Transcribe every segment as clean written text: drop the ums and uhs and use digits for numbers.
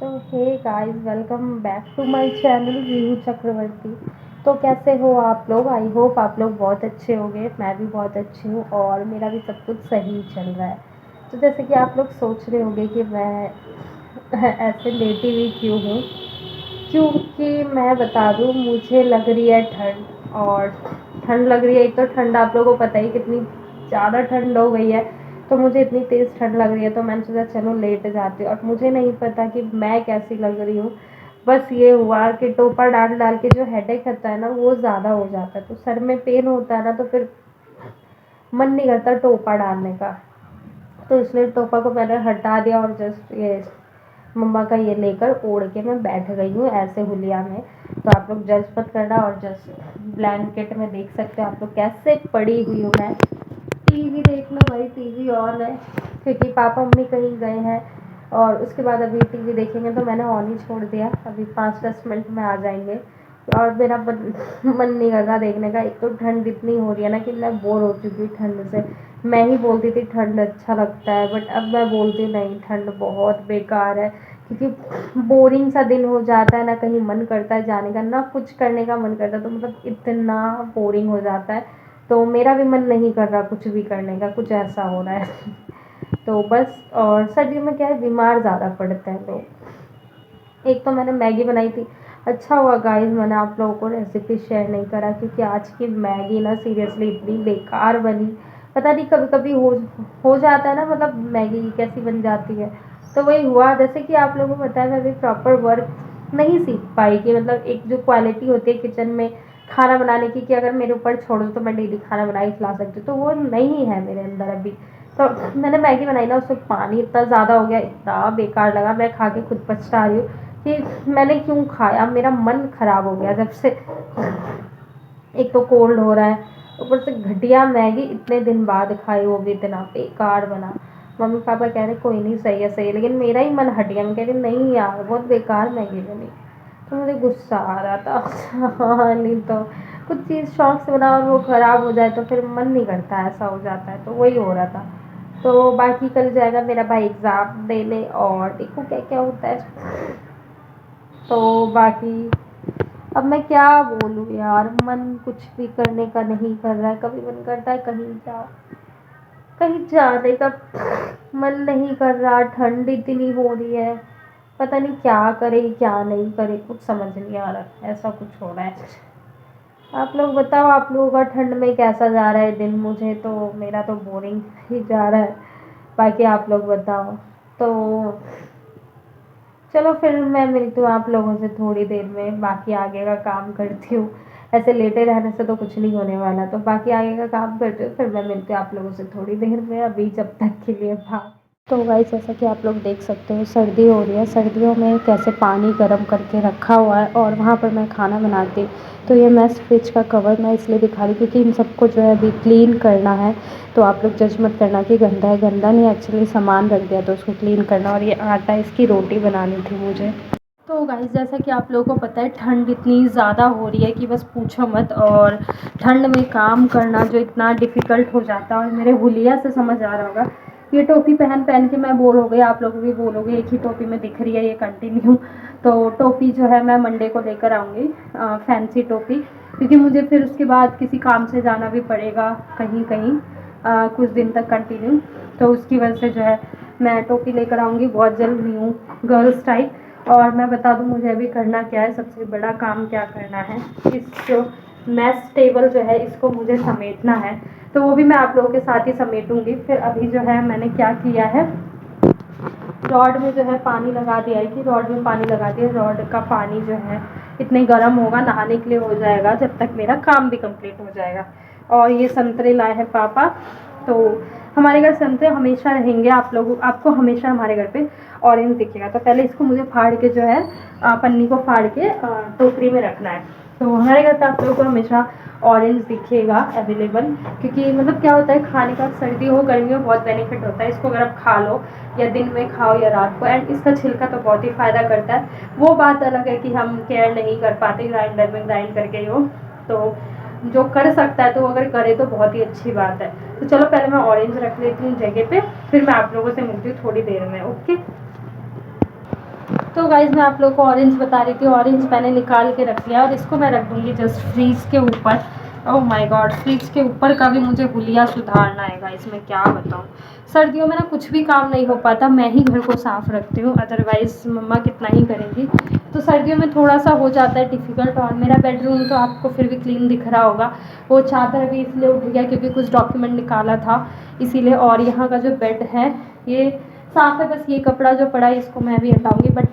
तो hey guys, welcome back to my channel Rihu Chakraborty. तो कैसे हो आप लोग? आई होप आप लोग बहुत अच्छे होंगे। मैं भी बहुत अच्छी हूँ और मेरा भी सब कुछ सही चल रहा है। तो जैसे कि आप लोग सोच रहे होंगे कि मैं ऐसे लेटी हुई क्यों हूँ, क्योंकि मैं बता दूँ, मुझे लग रही है ठंड। और ठंड लग रही है, एक तो ठंड आप लोगों को पता ही कितनी ज़्यादा ठंड हो गई है। तो मुझे इतनी तेज़ ठंड लग रही है तो मैंने सोचा चलो लेट जाती हूँ। और मुझे नहीं पता कि मैं कैसी लग रही हूँ। बस ये हुआ कि टोपा डाल डाल के जो हेडेक होता है ना, वो ज़्यादा हो जाता है। तो सर में पेन होता है ना, तो फिर मन नहीं करता टोपा डालने का। तो इसलिए टोपा को मैंने हटा दिया और जस्ट ये मम्मा का ये लेकर ओढ़ के मैं बैठ गई हूँ ऐसे हुलिया में। तो आप लोग जज मत करना। और जस्ट ब्लैंकेट में देख सकते हो आप लोग कैसे पड़ी हुई हूँ मैं। टीवी देखना भाई, टीवी ऑन है क्योंकि पापा मम्मी कहीं गए हैं। और उसके बाद अभी टीवी देखेंगे तो मैंने ऑन ही छोड़ दिया। अभी 5-10 मिनट में आ जाएंगे। और मेरा मन नहीं कर रहा देखने का। एक तो ठंड इतनी हो रही है ना कि मैं बोर हो चुकी हूँ ठंड से। मैं ही बोलती थी ठंड अच्छा लगता है, बट अब मैं बोलती हूँ नहीं, ठंड बहुत बेकार है। क्योंकि बोरिंग सा दिन हो जाता है ना, कहीं मन करता है जाने का, ना कुछ करने का मन करता, तो मतलब इतना बोरिंग हो जाता है। तो मेरा भी मन नहीं कर रहा कुछ भी करने का, कुछ ऐसा हो रहा है। तो बस। और सर्दियों में क्या है, बीमार ज़्यादा पड़ते हैं लोग। एक तो मैंने मैगी बनाई थी। अच्छा हुआ गाइस मैंने आप लोगों को रेसिपी शेयर नहीं करा, क्योंकि आज की मैगी ना सीरियसली इतनी बेकार बनी। पता नहीं, कभी कभी हो जाता है ना, मतलब मैगी कैसी बन जाती है। तो वही हुआ, जैसे कि आप लोगों को पता है मैं अभी प्रॉपर वर्क नहीं सीख पाई कि मतलब एक जो क्वालिटी होती है किचन में खाना बनाने की, कि अगर मेरे ऊपर छोड़ दो तो मैं डेली खाना बना के खिला सकती हूँ, तो वो नहीं है मेरे अंदर अभी। तो मैंने मैगी बनाई ना, उसमें पानी इतना ज़्यादा हो गया, इतना बेकार लगा। मैं खा के खुद पछता रही हूँ कि मैंने क्यों खाया। मेरा मन ख़राब हो गया जब से। एक तो कोल्ड हो रहा है, ऊपर से घटिया मैगी इतने दिन बाद खाई, वो भी इतना बेकार बना। मम्मी पापा कह रहे कोई नहीं, सही है सही है, लेकिन मेरा ही मन हट गया। मैं कह रही नहीं यार, बहुत बेकार मैगी बनी। तो मुझे गुस्सा आ रहा था। हाँ, नहीं तो कुछ चीज़ शौक से बनाओ और वो ख़राब हो जाए तो फिर मन नहीं करता, ऐसा हो जाता है। तो वही हो रहा था। तो बाकी कल जाएगा मेरा भाई एग्ज़ाम देने, और देखो क्या क्या होता है। तो बाकी अब मैं क्या बोलूँ यार, मन कुछ भी करने का नहीं कर रहा है। कभी मन करता है कहीं जाने का, मन नहीं कर रहा। ठंड इतनी हो रही है, पता नहीं क्या करे क्या नहीं करे, कुछ समझ नहीं आ रहा। ऐसा कुछ हो रहा है। आप लोग बताओ, आप लोगों का ठंड में कैसा जा रहा है दिन? मुझे तो, मेरा तो बोरिंग ही जा रहा है। बाकी आप लोग बताओ। तो चलो फिर मैं मिलती हूँ आप लोगों से थोड़ी देर में, बाकी आगे का काम करती हूँ। ऐसे लेटे रहने से तो कुछ नहीं होने वाला, तो बाकी आगे का काम करती हूँ, फिर मैं मिलती हूँ आप लोगों से थोड़ी देर में। अभी जब तक के लिए बाय। तो गाइस, जैसा कि आप लोग देख सकते हो, सर्दी हो रही है। सर्दियों में कैसे पानी गर्म करके रखा हुआ है और वहाँ पर मैं खाना बनाती। तो ये मैं फ्रिज का कवर मैं इसलिए दिखा रही क्योंकि इन सबको जो है अभी क्लीन करना है। तो आप लोग जज मत करना कि गंदा है, गंदा नहीं, एक्चुअली सामान रख दिया तो उसको क्लीन करना। और ये आटा, इसकी रोटी बनानी थी मुझे। तो गाइस, जैसा कि आप लोगों को पता है, ठंड इतनी ज़्यादा हो रही है कि बस पूछो मत। और ठंड में काम करना जो इतना डिफ़िकल्ट हो जाता है। और मेरे हुलिया से समझ आ रहा होगा, ये टोपी पहन पहन के मैं बोर हो गई। आप लोग भी बोलोगे एक ही टोपी में दिख रही है ये कंटिन्यू। तो टोपी जो है मैं मंडे को लेकर आऊँगी, फैंसी टोपी, क्योंकि मुझे फिर उसके बाद किसी काम से जाना भी पड़ेगा कहीं कहीं, कुछ दिन तक कंटिन्यू। तो उसकी वजह से जो है मैं टोपी लेकर आऊँगी बहुत जल्द, न्यू गर्ल्स टाइप। और मैं बता दूँ मुझे अभी करना क्या है, सबसे बड़ा काम क्या करना है। इस जो मैस टेबल जो है इसको मुझे समेटना है, तो वो भी मैं आप लोगों के साथ ही समेटूंगी। फिर अभी जो है मैंने क्या किया है, रॉड में जो है पानी लगा दिया है, कि रॉड में पानी लगा दिया। रॉड का पानी जो है इतने गर्म होगा, नहाने के लिए हो जाएगा जब तक मेरा काम भी कंप्लीट हो जाएगा। और ये संतरे लाए हैं पापा। तो हमारे घर संतरे हमेशा रहेंगे, आपको हमेशा हमारे घर पे ऑरेंज दिखेगा। तो पहले इसको मुझे फाड़ के जो है पन्नी को फाड़ के टोकरी में रखना है। तो हमारे घर पे आप लोगों को हमेशा ऑरेंज दिखेगा अवेलेबल, क्योंकि मतलब क्या होता है, खाने का सर्दी हो गर्मी हो बहुत बेनिफिट होता है। इसको अगर आप खा लो, या दिन में खाओ या रात को, एंड इसका छिलका तो बहुत ही फ़ायदा करता है। वो बात अलग है कि हम केयर नहीं कर पाते ग्राइंडर में ग्राइंड करके हो। तो जो कर सकता है तो अगर करे तो बहुत ही अच्छी बात है। तो चलो पहले मैं ऑरेंज रख लेती हूँ जगह पे, फिर मैं आप लोगों से मिलती हूँ थोड़ी देर में। ओके। तो गाइज़ मैं आप लोगों को ऑरेंज बता रही थी, ऑरेंज मैंने निकाल के रख लिया और इसको मैं रख दूँगी जस्ट फ्रीज़ के ऊपर। ओह माय गॉड, फ्रिज के ऊपर का भी मुझे हुलिया सुधारना है गाइस, मैं क्या बताऊँ। सर्दियों में ना कुछ भी काम नहीं हो पाता, मैं ही घर को साफ़ रखती हूँ, अदरवाइज़ मम्मा कितना ही करेंगी। तो सर्दियों में थोड़ा सा हो जाता है डिफ़िकल्ट। और मेरा बेडरूम तो आपको फिर भी क्लीन दिख रहा होगा। वो चादर भी इसलिए उठ गया क्योंकि कुछ डॉक्यूमेंट निकाला था इसीलिए। और यहाँ का जो बेड है ये साफ़ है, बस ये कपड़ा जो पड़ा है इसको मैं भी हटाऊँगी। बट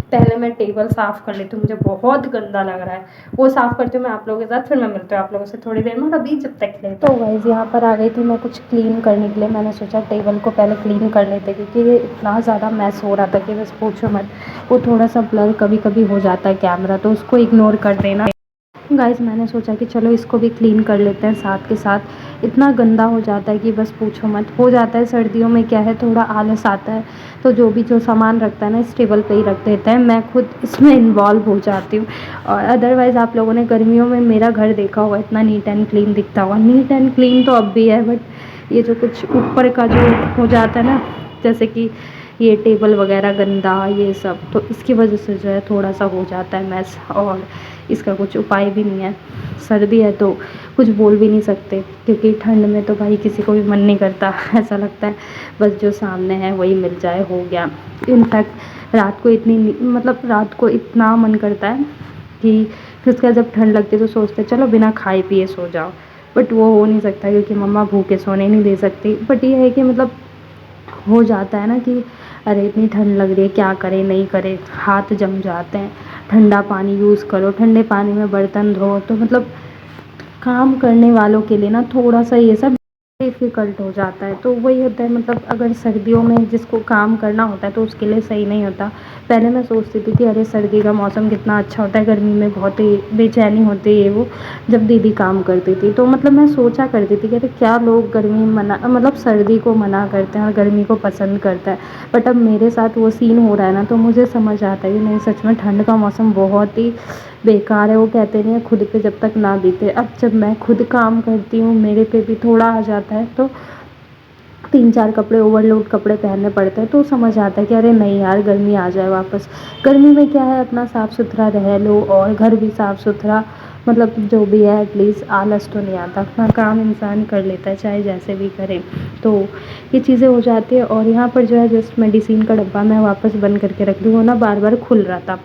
पहले मैं टेबल साफ़ कर लेती हूँ, मुझे बहुत गंदा लग रहा है। वो साफ़ करती हूँ मैं आप लोगों के साथ, फिर मैं मिलती हूँ आप लोगों से थोड़ी देर में। और अभी जब तक ले तो गाइस यहाँ पर आ गई थी मैं कुछ क्लीन करने के लिए। मैंने सोचा टेबल को पहले क्लीन कर लेते क्योंकि ये इतना ज़्यादा मैस हो रहा था कि बस पूछो मत। वो थोड़ा सा ब्लर कभी कभी हो जाता है कैमरा, तो उसको इग्नोर कर देना गाइस। मैंने सोचा कि चलो इसको भी क्लीन कर लेते हैं साथ के साथ। इतना गंदा हो जाता है कि बस पूछो मत। हो जाता है सर्दियों में, क्या है थोड़ा आलस आता है तो जो सामान रखता है ना इस टेबल पे ही रख देते हैं। मैं खुद इसमें इन्वॉल्व हो जाती हूँ। और अदरवाइज़ आप लोगों ने गर्मियों में मेरा घर देखा होगा, इतना नीट एंड क्लीन दिखता होगा। नीट एंड क्लीन तो अब भी है, बट ये जो कुछ ऊपर का जो हो जाता है ना, जैसे कि ये टेबल वगैरह गंदा ये सब, तो इसकी वजह से जो है थोड़ा सा हो जाता है मैस। और इसका कुछ उपाय भी नहीं है। सर्दी है तो कुछ बोल भी नहीं सकते क्योंकि ठंड में तो भाई किसी को भी मन नहीं करता ऐसा लगता है बस जो सामने है वही मिल जाए, हो गया। इनफैक्ट रात को इतना मन करता है कि फिर उसके बाद जब ठंड लगती है तो सोचते हैं चलो बिना खाए पिए सो जाओ। बट वो हो नहीं सकता क्योंकि मम्मा भूखे सोने नहीं दे सकती। बट ये है कि मतलब हो जाता है ना कि अरे इतनी ठंड लग रही है, क्या करें नहीं करें, हाथ जम जाते हैं। ठंडा पानी यूज़ करो, ठंडे पानी में बर्तन धो, तो मतलब काम करने वालों के लिए ना थोड़ा सा ये सब डिफ़िकल्ट हो जाता है। तो वही होता है, मतलब अगर सर्दियों में जिसको काम करना होता है तो उसके लिए सही नहीं होता। पहले मैं सोचती थी कि अरे सर्दी का मौसम कितना अच्छा होता है, गर्मी में बहुत ही बेचैनी होती है ये वो। जब दीदी काम करती थी तो मतलब मैं सोचा करती थी कि अरे क्या लोग सर्दी को मना करते हैं और गर्मी को पसंद करते हैं। बट अब मेरे साथ वो सीन हो रहा है ना, तो मुझे समझ आता है कि नहीं, सच में ठंड का मौसम बहुत ही बेकार है। वो कहते नहीं है खुद पे जब तक ना बीते। अब जब मैं खुद काम करती हूँ मेरे पे भी थोड़ा आ जाता है तो 3-4 कपड़े ओवरलोड कपड़े पहनने पड़ते हैं, तो समझ आता है कि अरे नहीं यार गर्मी आ जाए वापस। गर्मी में क्या है, अपना साफ़ सुथरा रह लो और घर भी साफ़ सुथरा, मतलब जो भी है एटलीस्ट आलस तो नहीं आता, अपना काम इंसान कर लेता है चाहे जैसे भी करे। तो ये चीज़ें हो जाती है। और यहाँ पर जो है जस्ट मेडिसिन का डब्बा मैं वापस बंद करके रख दूँ, वो ना बार बार खुल रहा था,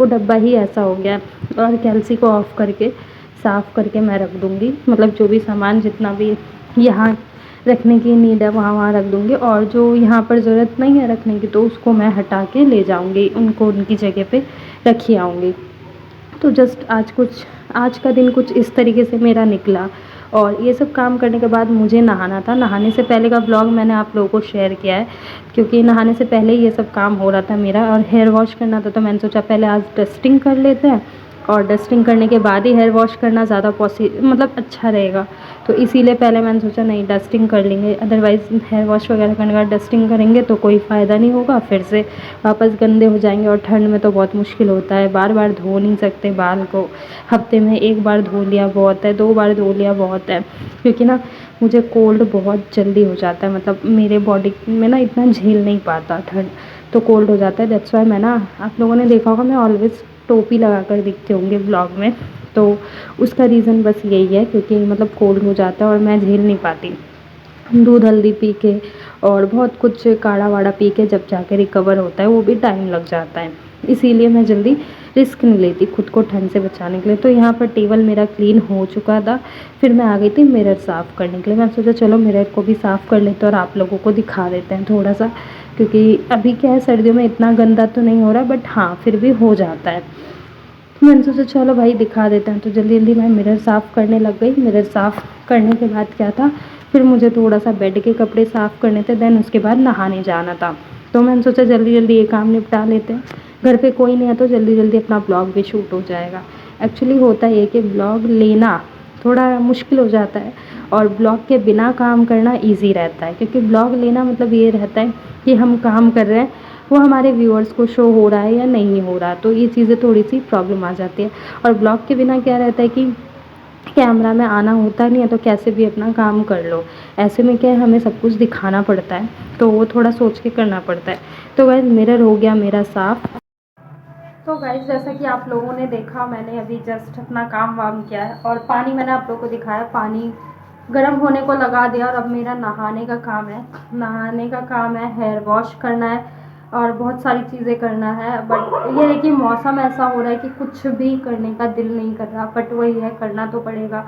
वो डब्बा ही ऐसा हो गया। और कैल्सी को ऑफ़ करके साफ़ करके मैं रख दूँगी, मतलब जो भी सामान जितना भी यहाँ रखने की नीड है वहाँ रख दूँगी। और जो यहाँ पर ज़रूरत नहीं है रखने की तो उसको मैं हटा के ले जाऊँगी, उनको उनकी जगह पे रखी आऊँगी। तो जस्ट आज का दिन कुछ इस तरीके से मेरा निकला। और ये सब काम करने के बाद मुझे नहाना था। नहाने से पहले का ब्लॉग मैंने आप लोगों को शेयर किया है क्योंकि नहाने से पहले ही ये सब काम हो रहा था मेरा। और हेयर वॉश करना था तो मैंने सोचा पहले आज डस्टिंग कर लेते हैं, और डस्टिंग करने के बाद ही हेयर वॉश करना ज़्यादा अच्छा रहेगा। तो इसीलिए पहले मैंने सोचा नहीं डस्टिंग कर लेंगे, अदरवाइज़ हेयर वॉश वगैरह करने के बाद डस्टिंग करेंगे तो कोई फ़ायदा नहीं होगा, फिर से वापस गंदे हो जाएंगे। और ठंड में तो बहुत मुश्किल होता है, बार बार धो नहीं सकते बाल को। हफ्ते में एक बार धो लिया बहुत है, 2 बार धो लिया बहुत है, क्योंकि ना मुझे कोल्ड बहुत जल्दी हो जाता है। मतलब मेरे बॉडी में ना इतना झेल नहीं पाता ठंड, तो कोल्ड हो जाता है। दैट्स वाई मैं ना, आप लोगों ने देखा होगा मैं ऑलवेज़ टोपी लगा कर दिखते होंगे ब्लॉग में, तो उसका रीज़न बस यही है क्योंकि मतलब कोल्ड हो जाता है और मैं झेल नहीं पाती। दूध हल्दी पी के और बहुत कुछ काढ़ा वाढ़ा पी के जब जाके रिकवर होता है वो भी टाइम लग जाता है। इसीलिए मैं जल्दी रिस्क नहीं लेती खुद को ठंड से बचाने के लिए। तो यहाँ पर टेबल मेरा क्लीन हो चुका था, फिर मैं आ गई थी मिरर साफ़ करने के लिए। मैंने सोचा चलो मिरर को भी साफ़ कर लेते हैं और आप लोगों को दिखा देते हैं थोड़ा सा, क्योंकि अभी क्या है सर्दियों में इतना गंदा तो नहीं हो रहा, बट हाँ फिर भी हो जाता है। तो मैंने सोचा चलो भाई दिखा देते हैं। तो जल्दी जल्दी मैं मिरर साफ़ करने लग गई। मिरर साफ़ करने के बाद क्या था, फिर मुझे थोड़ा सा बेड के कपड़े साफ़ करने थे, देन उसके बाद नहाने जाना था। तो मैंने सोचा जल्दी जल्दी ये काम निपटा लेते हैं, घर पे कोई नहीं है तो जल्दी जल्दी अपना ब्लॉग भी शूट हो जाएगा। एक्चुअली होता ये कि ब्लॉग लेना थोड़ा मुश्किल हो जाता है और ब्लॉग के बिना काम करना ईज़ी रहता है, क्योंकि ब्लॉग लेना मतलब ये रहता है कि हम काम कर रहे हैं, वो हमारे व्यूअर्स को शो हो रहा है या नहीं हो रहा, तो ये चीज़ें थोड़ी सी प्रॉब्लम आ जाती है। और ब्लॉग के बिना क्या रहता है कि कैमरा में आना होता नहीं है तो कैसे भी अपना काम कर लो। ऐसे में क्या है, हमें सब कुछ दिखाना पड़ता है, तो वो थोड़ा सोच के करना पड़ता है। तो गाइस मिरर हो गया मेरा साफ़। तो गाइस जैसा कि आप लोगों ने देखा, मैंने अभी जस्ट अपना काम वाम किया है और पानी मैंने आप लोगों को दिखाया, पानी गर्म होने को लगा दिया और अब मेरा नहाने का काम है। नहाने का काम है, हेयर वॉश करना है और बहुत सारी चीज़ें करना है। बट ये है कि मौसम ऐसा हो रहा है कि कुछ भी करने का दिल नहीं कर रहा, बट वही है, करना तो पड़ेगा।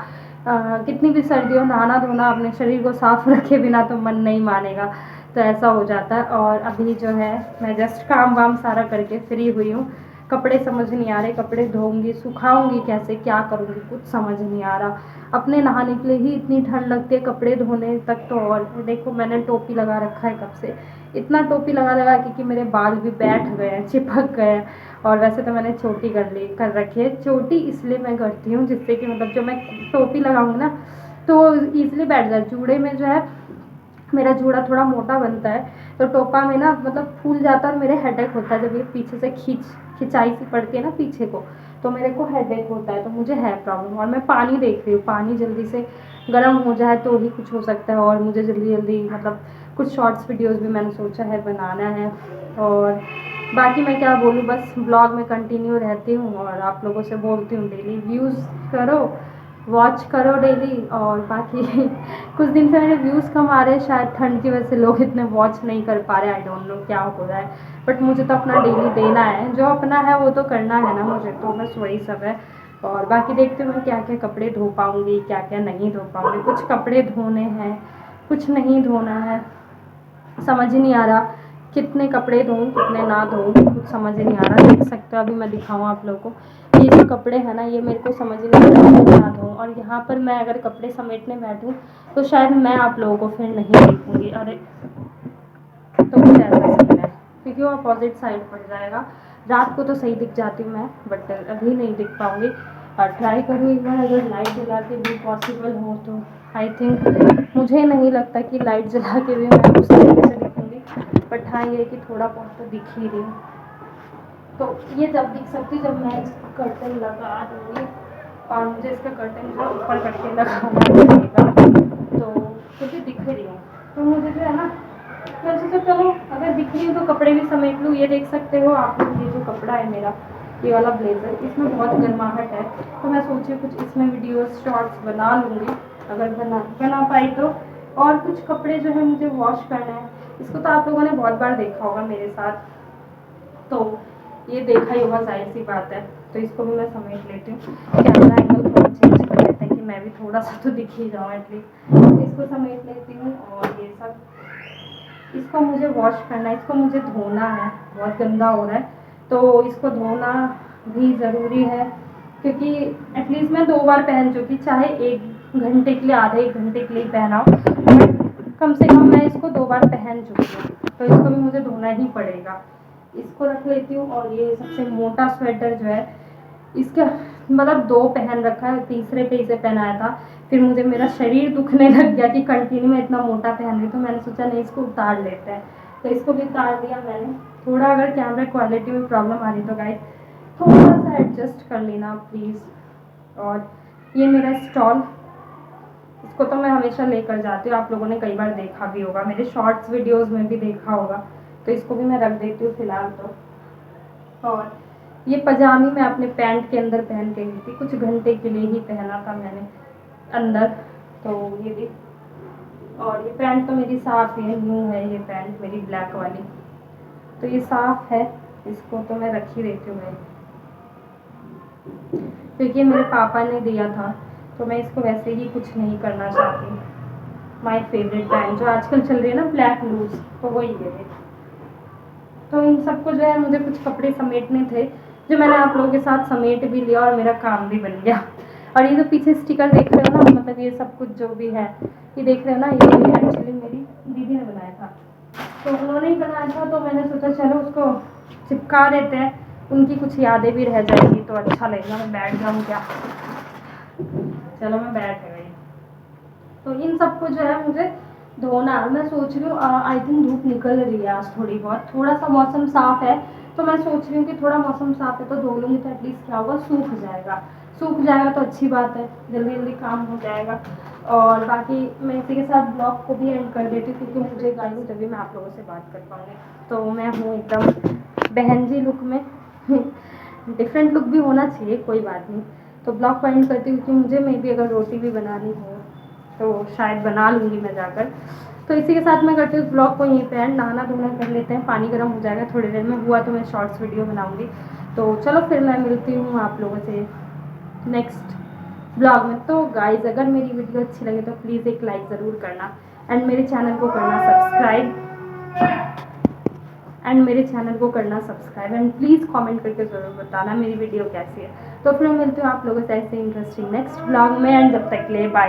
कितनी भी सर्दी हो, नहाना धोना, अपने शरीर को साफ रखे बिना तो मन नहीं मानेगा, तो ऐसा हो जाता है। और अभी जो है मैं जस्ट काम वाम सारा करके फ्री हुई हूँ। कपड़े समझ नहीं आ रहे, कपड़े धोऊंगी, सुखाऊंगी कैसे, क्या करूँगी, कुछ समझ नहीं आ रहा। अपने नहाने के लिए ही इतनी ठंड लगती है, कपड़े धोने तक तो। और देखो मैंने टोपी लगा रखा है कब से, इतना टोपी लगा लगा कि मेरे बाल भी बैठ गए हैं, चिपक गए हैं। और वैसे तो मैंने चोटी कर रखी है। चोटी इसलिए मैं करती हूँ जिससे कि मतलब जो मैं टोपी लगाऊंगी ना तो ईजिली बैठ जाए। जूड़े में जो है, मेरा जूड़ा थोड़ा मोटा बनता है तो टोपा में ना मतलब फूल जाता है और मेरे हेडेक होता है। जब ये पीछे से खिंचाई सी पड़ती है ना पीछे को, तो मेरे को हेडेक होता है, तो मुझे है प्रॉब्लम। और मैं पानी देख रही हूँ, पानी जल्दी से गर्म हो जाए तो ही कुछ हो सकता है। और मुझे जल्दी जल्दी मतलब कुछ शॉर्ट्स वीडियोस भी मैंने सोचा है बनाना है। और बाकी मैं क्या बोलूँ, बस ब्लॉग में कंटिन्यू रहती हूँ और आप लोगों से बोलती हूँ डेली व्यूज़ करो, वॉच करो डेली। और बाकी कुछ दिन से मेरे व्यूज़ कम आ रहे हैं, शायद ठंड की वजह से लोग इतने वॉच नहीं कर पा रहे, आई डोंट नो क्या हो रहा है। बट मुझे तो अपना डेली देना है, जो अपना है वो तो करना है ना मुझे, तो बस वही सब है। और बाकी देखते हुए मैं क्या क्या कपड़े धो पाऊँगी, क्या क्या नहीं धो पाऊँगी। कुछ कपड़े धोने हैं, कुछ नहीं धोना है, समझ ही नहीं आ रहा कितने कपड़े धोऊं कितने ना धोऊं, कुछ समझ ही नहीं आ रहा। देख सकते हो, अभी मैं दिखाऊं आप लोगों को, ये जो कपड़े हैं ना, ये मेरे को समझ ही नहीं आ रहा ना धोऊं। और यहाँ पर मैं अगर कपड़े समेटने बैठूं तो शायद मैं आप लोगों को फिर नहीं देखूंगी। अरे तो कुछ ऐसा सीन है, क्योंकि वो अपोजिट साइड पड़ जाएगा। रात को तो सही दिख जाती हूँ मैं, बट अभी नहीं दिख पाऊँगी। और ट्राई करूँ एक बार, अगर लाइट जला के भी पॉसिबल हो तो। आई थिंक मुझे नहीं लगता कि लाइट जला के भी मैं उस तरीके से दिखूँगी, बट हाँ ये है कि थोड़ा बहुत तो दिख ही रही हूँ। तो ये जब दिख सकती, जब मैं इसका कर्टन लगा दूँगी। और मुझे इसका कर्टन जो ऊपर करके लगाना पड़ेगा, तो क्योंकि दिख रही हूँ तो मुझे जो है ना, मैं सोचा चलो अगर दिख रही हूँ तो कपड़े भी समेट लूँ। ये देख सकते हो आप लोग, ये जो कपड़ा है मेरा, ये वाला ब्लेज़र, इसमें बहुत गर्माहट है, तो मैं सोची कुछ इसमें वीडियोस शॉर्ट्स बना लूँगी, अगर बना पाई तो। और कुछ कपड़े जो है मुझे वॉश करना है, इसको तो आप लोगों ने बहुत बार देखा होगा मेरे साथ, तो ये देखा ही होगा, जाहिर सी बात है। तो इसको भी मैं समेट लेती हूँ, कैमरा एंगल थोड़ा चेंज कर लेते हैं कि मैं भी थोड़ा सा तो दिख ही जाऊँ एटलीस्ट। इसको समेट लेती हूँ और ये सब, इसको मुझे वॉश करना है, इसको मुझे धोना है, बहुत गंदा हो रहा है तो इसको धोना भी ज़रूरी है। क्योंकि एटलीस्ट मैं 2 बार पहन चुकी, चाहे 1 घंटे के लिए, आधे 1 घंटे के लिए पहना हो, बट कम से कम मैं इसको 2 बार पहन चुकी हूँ, तो इसको भी मुझे धोना ही पड़ेगा। इसको रख लेती हूँ। और ये सबसे मोटा स्वेटर जो है, इसका मतलब 2 पहन रखा है, तीसरे पे इसे पहनाया था, फिर मुझे मेरा शरीर दुखने लग गया कि कंटिन्यू में इतना मोटा पहन रही, तो मैंने सोचा नहीं इसको उतार लेते हैं, तो इसको भी उतार दिया मैंने। थोड़ा अगर कैमरा क्वालिटी में प्रॉब्लम आ रही तो गाइस थोड़ा सा एडजस्ट कर लेना प्लीज़। और ये मेरा स्टॉल, इसको तो मैं हमेशा लेकर जाती हूँ, आप लोगों ने कई बार देखा भी होगा, मेरे शॉर्ट्स वीडियोज़ में भी देखा होगा, तो इसको भी मैं रख देती हूँ फ़िलहाल तो। और ये पजामी मैं अपने पैंट के अंदर पहन के गई थी, कुछ घंटे के लिए ही पहना था मैंने अंदर, तो ये भी। और ये पैंट तो मेरी साफ़ है, न्यू है ये पैंट मेरी ब्लैक वाली, तो ये साफ़ है, इसको तो मैं रख ही देती हूँ क्योंकि मेरे पापा ने दिया था, तो मैं इसको वैसे ही कुछ नहीं करना चाहती। माय फेवरेट पैंट जो आजकल चल रही है ना, ब्लैक लूज, तो वही है। तो इन सबको जो है मुझे कुछ कपड़े समेटने थे, जो मैंने आप लोगों के साथ समेट भी लिया और मेरा काम भी बन गया। और ये जो पीछे स्टिकर देख रहे हो ना, मतलब ये सब कुछ जो भी है, ये देख रहे हो ना, ये एक्चुअली मेरी दीदी ने बनाया था, तो उन्होंने ही बनाया था, तो मैंने सोचा चलो उसको चिपका देते हैं, उनकी कुछ यादें भी रह जाएगी तो अच्छा लगेगा। मैं बैठ जाऊँ क्या, चलो मैं बैठ गई। तो इन सबको जो है मुझे धोना, मैं सोच रही हूँ आई थिंक धूप निकल रही है आज थोड़ी बहुत, थोड़ा सा मौसम साफ़ है, तो मैं सोच रही हूँ कि थोड़ा मौसम साफ़ है तो धो लूँगी, तो एटलीस्ट क्या होगा, सूख जाएगा। सूख जाएगा तो अच्छी बात है, जल्दी जल्दी काम हो जाएगा। और बाकी मैं इसी के साथ ब्लॉग को भी एंड कर देती हूँ, क्योंकि मुझे गाइस तभी मैं आप लोगों से बात कर पाऊँगी। तो मैं हूँ एकदम बहन जी लुक में डिफरेंट लुक भी होना चाहिए, कोई बात नहीं। तो ब्लॉग को एंड करती हूँ, क्योंकि मुझे मे भी अगर रोटी भी बनानी हो तो शायद बना लूँगी मैं जाकर। तो इसी के साथ मैं करती हूँ ब्लॉग को यहीं पे एंड। नहाना धोना कर लेते हैं, पानी गर्म हो जाएगा थोड़ी देर में, हुआ तो मैं शॉर्ट्स वीडियो बनाऊँगी। तो चलो फिर मैं मिलती हूँ आप लोगों से नेक्स्ट ब्लॉग में। तो गाइज अगर मेरी वीडियो अच्छी लगे तो प्लीज़ एक लाइक ज़रूर करना एंड मेरे चैनल को करना सब्सक्राइब एंड प्लीज़ कमेंट करके ज़रूर बताना मेरी वीडियो कैसी है। तो फिर मिलती हूँ आप लोगों से ऐसे इंटरेस्टिंग नेक्स्ट ब्लॉग में एंड जब तक के लिए बाय।